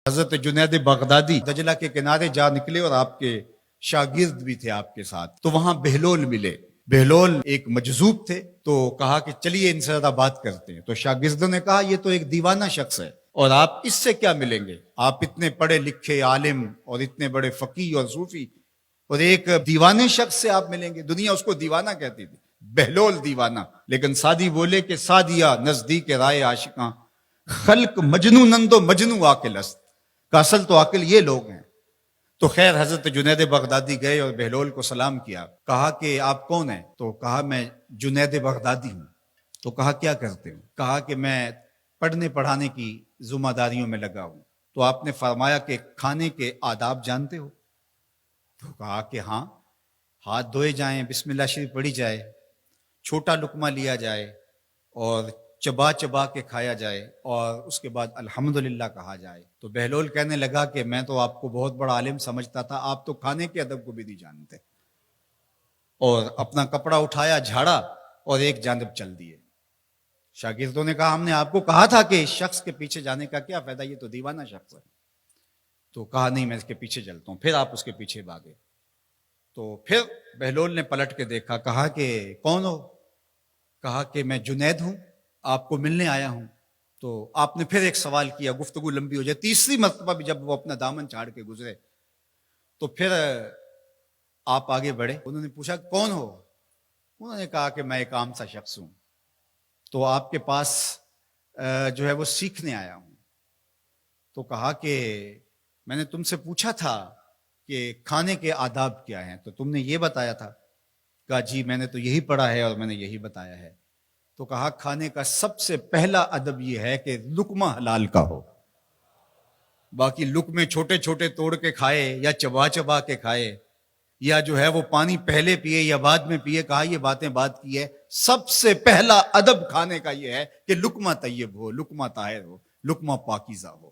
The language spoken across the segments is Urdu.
حضرت جنید بغدادی دجلہ کے کنارے جا نکلے اور آپ کے شاگرد بھی تھے آپ کے ساتھ، تو وہاں بہلول ملے۔ بہلول ایک مجذوب تھے، تو کہا کہ چلیے ان سے ذرا بات کرتے ہیں۔ تو شاگردوں نے کہا یہ تو ایک دیوانہ شخص ہے اور آپ اس سے کیا ملیں گے؟ آپ اتنے پڑھے لکھے عالم اور اتنے بڑے فقیہ اور صوفی، اور ایک دیوانے شخص سے آپ ملیں گے؟ دنیا اس کو دیوانہ کہتی تھی، بہلول دیوانہ۔ لیکن سعدی بولے کہ سعدیہ نزدیک رائے عاشقاں، خلق مجنونند و مجنو عاقل است، کا اصل تو عاقل یہ لوگ ہیں۔ تو خیر حضرت جنید بغدادی گئے اور بہلول کو سلام کیا، کہا کہ آپ کون ہیں؟ تو کہا میں جنید بغدادی ہوں۔ تو کہا کیا کرتے ہو؟ کہا کہ میں پڑھنے پڑھانے کی ذمہ داریوں میں لگا ہوں۔ تو آپ نے فرمایا کہ کھانے کے آداب جانتے ہو؟ تو کہا کہ ہاں، ہاتھ دھوئے جائیں، بسم اللہ شریف پڑھی جائے، چھوٹا لقمہ لیا جائے اور چبا چبا کے کھایا جائے، اور اس کے بعد الحمدللہ کہا جائے۔ تو بہلول کہنے لگا کہ میں تو آپ کو بہت بڑا عالم سمجھتا تھا، آپ تو کھانے کے ادب کو بھی نہیں جانتے۔ اور اپنا کپڑا اٹھایا، جھاڑا اور ایک جانب چل دیے۔ شاگردوں نے کہا ہم نے آپ کو کہا تھا کہ اس شخص کے پیچھے جانے کا کیا فائدہ، یہ تو دیوانہ شخص ہے۔ تو کہا نہیں میں اس کے پیچھے چلتا ہوں۔ پھر آپ اس کے پیچھے بھاگے۔ تو پھر بہلول نے پلٹ کے دیکھا، کہا کہ کون ہو؟ کہا کہ میں جنید ہوں، آپ کو ملنے آیا ہوں۔ تو آپ نے پھر ایک سوال کیا، گفتگو لمبی ہو جائے۔ تیسری مرتبہ بھی جب وہ اپنا دامن چھاڑ کے گزرے تو پھر آپ آگے بڑھے۔ انہوں نے پوچھا کون ہو؟ انہوں نے کہا کہ میں ایک عام سا شخص ہوں، تو آپ کے پاس جو ہے وہ سیکھنے آیا ہوں۔ تو کہا کہ میں نے تم سے پوچھا تھا کہ کھانے کے آداب کیا ہیں، تو تم نے یہ بتایا تھا۔ کہا جی میں نے تو یہی پڑھا ہے اور میں نے یہی بتایا ہے۔ تو کہا کھانے کا سب سے پہلا ادب یہ ہے کہ لقمہ حلال کا ہو، باقی لقمے چھوٹے چھوٹے توڑ کے کھائے یا چبا چبا کے کھائے یا جو ہے وہ پانی پہلے پیے یا بعد میں پیے، کہا یہ باتیں بات کی ہے۔ سب سے پہلا ادب کھانے کا یہ ہے کہ لقمہ طیب ہو، لقمہ طاہر ہو، لقمہ پاکیزہ ہو۔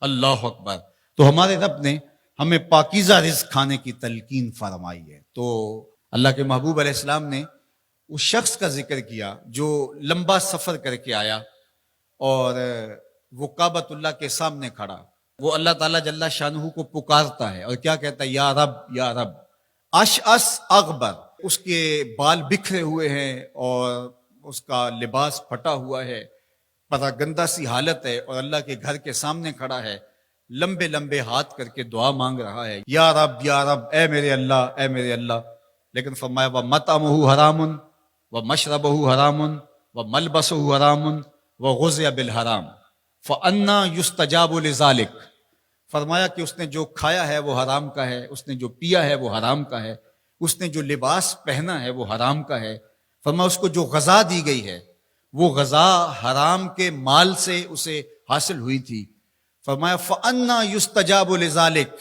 اللہ اکبر۔ تو ہمارے رب نے ہمیں پاکیزہ رزق کھانے کی تلقین فرمائی ہے۔ تو اللہ کے محبوب علیہ السلام نے اس شخص کا ذکر کیا جو لمبا سفر کر کے آیا اور وہ کعبۃ اللہ کے سامنے کھڑا، وہ اللہ تعالیٰ جل شانہ کو پکارتا ہے اور کیا کہتا ہے؟ یا رب یا رب۔ اشعث اغبر، اس کے بال بکھرے ہوئے ہیں اور اس کا لباس پھٹا ہوا ہے، پتہ گندہ سی حالت ہے، اور اللہ کے گھر کے سامنے کھڑا ہے، لمبے لمبے ہاتھ کر کے دعا مانگ رہا ہے، یا رب اے میرے اللہ، اے میرے اللہ۔ لیکن فرمایا وَمَطْعَمُهُ حَرَامٌ وَمَشْرَبُهُ حَرَامٌ وَمَلْبَسُهُ حَرَامٌ وَغُذِّيَ بِالْحَرَامِ فَأَنَّىٰ يُسْتَجَابُ لِذَٰلِكَ۔ فرمایا کہ اس نے جو کھایا ہے وہ حرام کا ہے، اس نے جو پیا ہے وہ حرام کا ہے، اس نے جو لباس پہنا ہے وہ حرام کا ہے۔ فرمایا اس کو جو غذا دی گئی ہے وہ غذا حرام کے مال سے اسے حاصل ہوئی تھی۔ فرمایا فَأَنَّىٰ يُسْتَجَابُ لِذَٰلِكَ۔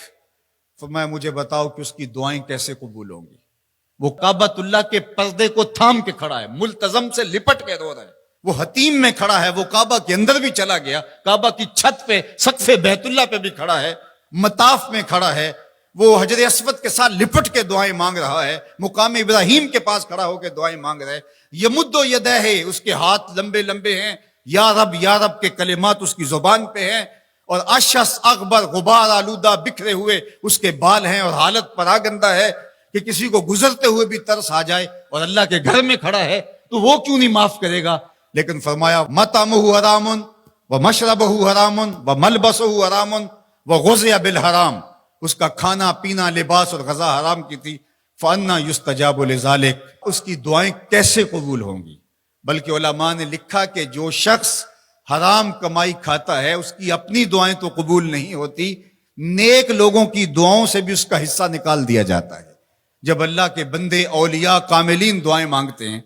فرمایا مجھے بتاؤ کہ اس کی دعائیں کیسے قبول ہوں گی؟ وہ کعبۃ اللہ کے پردے کو تھام کے کھڑا ہے، ملتزم سے لپٹ کے رو رہا ہے، وہ حتیم میں کھڑا ہے، وہ کعبہ کے اندر بھی چلا گیا، کعبہ کی چھت پہ سقف بیت اللہ پہ بھی کھڑا ہے، مطاف میں کھڑا ہے، وہ حجر اسود کے ساتھ لپٹ کے دعائیں مانگ رہا ہے، مقام ابراہیم کے پاس کھڑا ہو کے دعائیں مانگ رہا ہے۔ یمد یدہ ہے، اس کے ہاتھ لمبے لمبے ہیں، یا رب کے کلمات اس کی زبان پہ ہیں، اور اشعث اغبر، غبار آلودہ بکھرے ہوئے اس کے بال ہیں، اور حالت پراگندہ ہے کہ کسی کو گزرتے ہوئے بھی ترس آ جائے، اور اللہ کے گھر میں کھڑا ہے تو وہ کیوں نہیں معاف کرے گا؟ لیکن فرمایا مطعمہ حرام ومشربہ حرام وملبسہ حرام وغذی بالحرام، اس کا کھانا پینا لباس اور غذا حرام کی تھی۔ فَأَنَّىٰ يُسْتَجَابُ لِذَٰلِكَ، اس کی دعائیں کیسے قبول ہوں گی؟ بلکہ علماء نے لکھا کہ جو شخص حرام کمائی کھاتا ہے اس کی اپنی دعائیں تو قبول نہیں ہوتی، نیک لوگوں کی دعاؤں سے بھی اس کا حصہ نکال دیا جاتا ہے۔ جب اللہ کے بندے اولیاء کاملین دعائیں مانگتے ہیں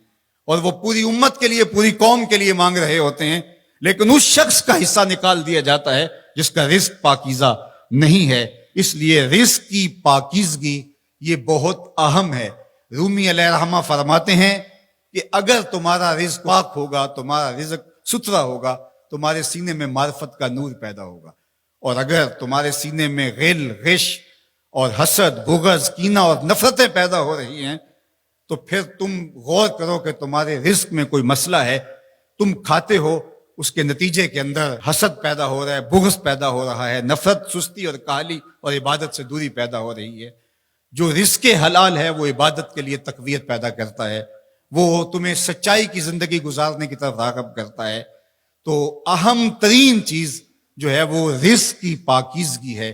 اور وہ پوری امت کے لیے، پوری قوم کے لیے مانگ رہے ہوتے ہیں، لیکن اس شخص کا حصہ نکال دیا جاتا ہے جس کا رزق پاکیزہ نہیں ہے۔ اس لیے رزق کی پاکیزگی یہ بہت اہم ہے۔ رومی علیہ الرحمہ فرماتے ہیں کہ اگر تمہارا رزق پاک ہوگا، تمہارا رزق ستھرا ہوگا، تمہارے سینے میں معرفت کا نور پیدا ہوگا، اور اگر تمہارے سینے میں غل، غش اور حسد، بغض، کینہ اور نفرتیں پیدا ہو رہی ہیں تو پھر تم غور کرو کہ تمہارے رزق میں کوئی مسئلہ ہے۔ تم کھاتے ہو، اس کے نتیجے کے اندر حسد پیدا ہو رہا ہے، بغض پیدا ہو رہا ہے، نفرت، سستی اور کاہلی اور عبادت سے دوری پیدا ہو رہی ہے۔ جو رزق حلال ہے وہ عبادت کے لیے تقویت پیدا کرتا ہے، وہ تمہیں سچائی کی زندگی گزارنے کی طرف راغب کرتا ہے۔ تو اہم ترین چیز جو ہے وہ رزق کی پاکیزگی ہے،